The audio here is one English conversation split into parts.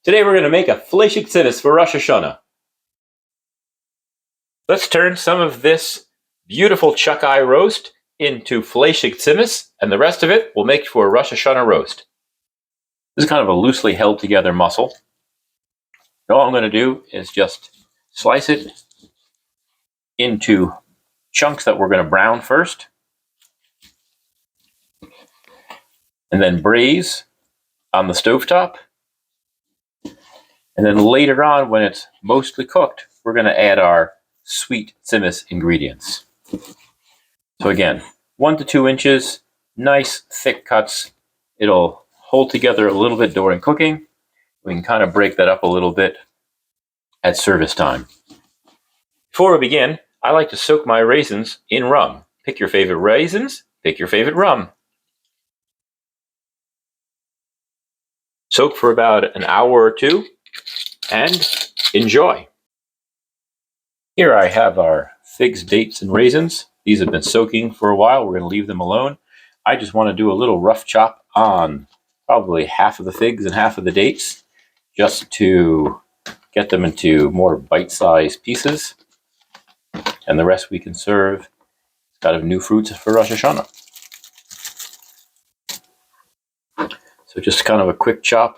Today we're going to make a fleishig tzimmes for Rosh Hashannah. Let's turn some of this beautiful chuck-eye roast into fleishig tzimmes, and the rest of it we'll make for a Rosh Hashannah roast. This is kind of a loosely held together mussel. And all I'm going to do is just slice it into chunks that we're going to brown first, and then braise on the stovetop. And then later on, when it's mostly cooked, we're going to add our sweet tzimmes ingredients. So again, 1 to 2 inches, nice thick cuts. It'll hold together a little bit during cooking. We can kind of break that up a little bit at service time. Before we begin, I like to soak my raisins in rum. Pick your favorite raisins, pick your favorite rum. Soak for about an hour or two and enjoy. Here I have our figs, dates, and raisins. These have been soaking for a while. We're going to leave them alone. I just want to do a little rough chop on probably half of the figs and half of the dates, just to get them into more bite-sized pieces. And the rest we can serve out of new fruits for Rosh Hashannah. So just kind of a quick chop,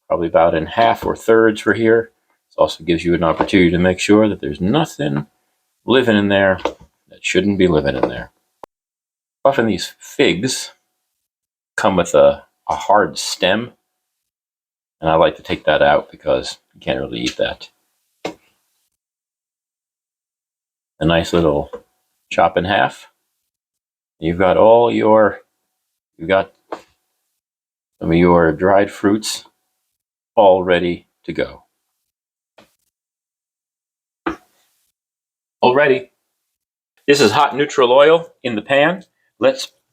probably about in half or thirds for here. This also gives you an opportunity to make sure that there's nothing living in there that shouldn't be living in there. Often these figs come with a hard stem, and I like to take that out because you can't really eat that. A nice little chop in half. You've got some of your dried fruits all ready to go. Already. This is hot neutral oil in the pan.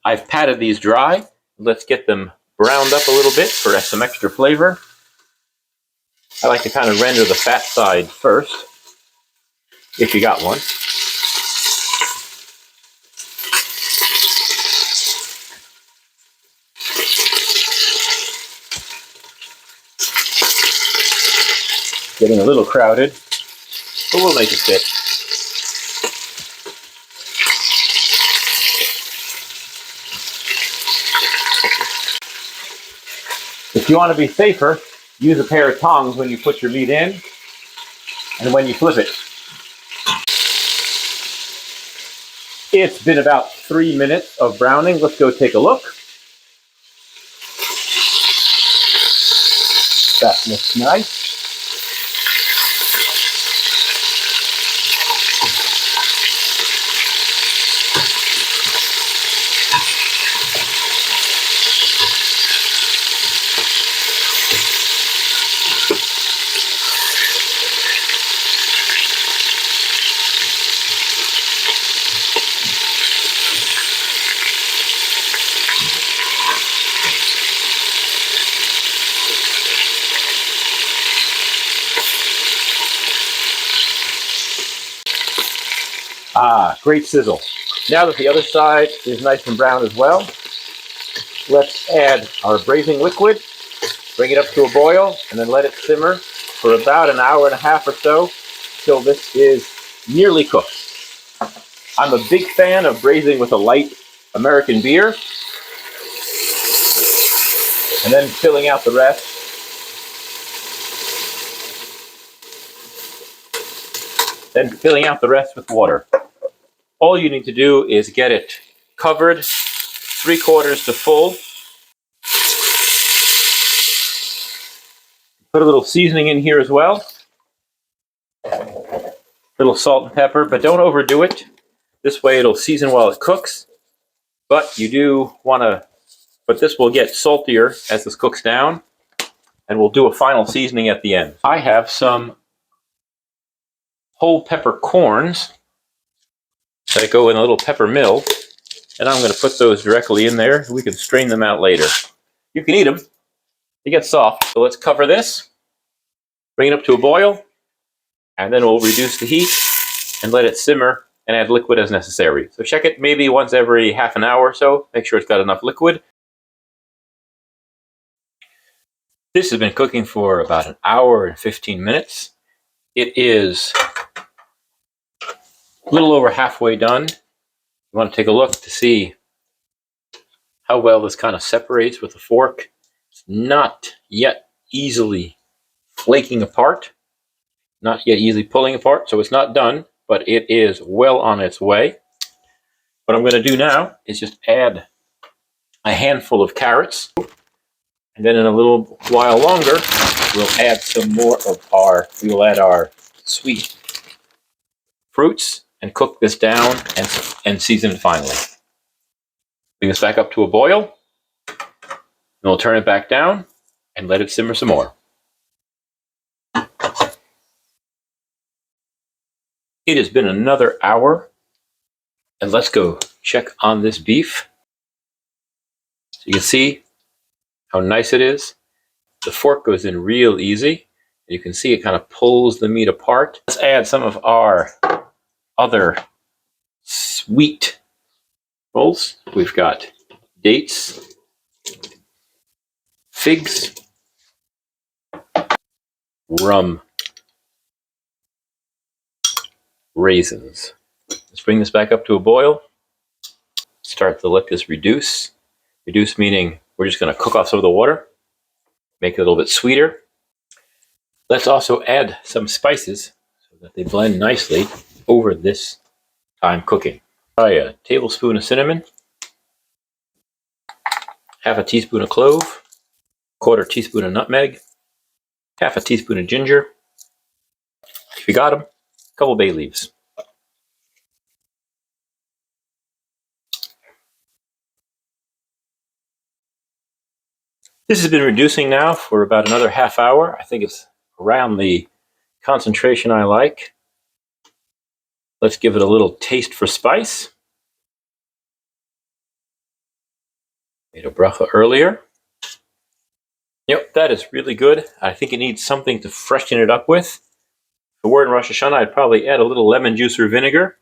I've patted these dry. Let's get them browned up a little bit for some extra flavor. I like to kind of render the fat side first, if you got one. Getting a little crowded, but we'll make it fit. If you want to be safer, use a pair of tongs when you put your meat in and when you flip it. It's been about 3 minutes of browning. Let's go take a look. That looks nice. Great sizzle. Now that the other side is nice and brown as well, let's add our braising liquid, bring it up to a boil, and then let it simmer for about an hour and a half or so till this is nearly cooked. I'm a big fan of braising with a light American beer, and then filling out the rest. With water. All you need to do is get it covered 3/4 to full. Put a little seasoning in here as well. A little salt and pepper, but don't overdo it. This way it'll season while it cooks. But you do want to, this will get saltier as this cooks down, and we'll do a final seasoning at the end. I have some whole pepper corns that go in a little pepper mill, and I'm going to put those directly in there. We can strain them out later. You can eat them. They get soft. So let's cover this, bring it up to a boil, and then we'll reduce the heat and let it simmer and add liquid as necessary. So check it maybe once every half an hour or so. Make sure it's got enough liquid. This has been cooking for about an hour and 15 minutes. It is a little over halfway done. You want to take a look to see how well this kind of separates with the fork. It's not yet easily flaking apart, not yet easily pulling apart, so it's not done, but it is well on its way. What I'm going to do now is just add a handful of carrots, and then in a little while longer, we'll add our sweet fruits and cook this down and season it finally. Bring this back up to a boil, and we'll turn it back down and let it simmer some more. It has been another hour, and let's go check on this beef. So you can see how nice it is. The fork goes in real easy. You can see it kind of pulls the meat apart. Let's add some of our other sweet rolls. We've got dates, figs, rum, raisins. Let's bring this back up to a boil. Start to let this reduce. Reduce meaning we're just going to cook off some of the water, make it a little bit sweeter. Let's also add some spices so that they blend nicely over this time cooking. Try a tablespoon of cinnamon, half a teaspoon of clove, quarter teaspoon of nutmeg, half a teaspoon of ginger. If you got them, a couple bay leaves. This has been reducing now for about another half hour. I think it's around the concentration I like. Let's give it a little taste for spice. Made a bracha earlier. Yep, that is really good. I think it needs something to freshen it up with. If it were in Rosh Hashannah, I'd probably add a little lemon juice or vinegar.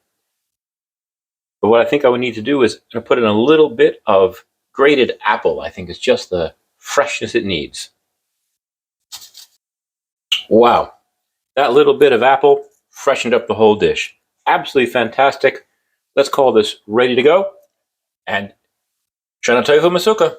But what I think I would need to do is put in a little bit of grated apple. I think it's just the freshness it needs. Wow, that little bit of apple freshened up the whole dish. Absolutely fantastic. Let's call this ready to go. And Shana Tova Masuka.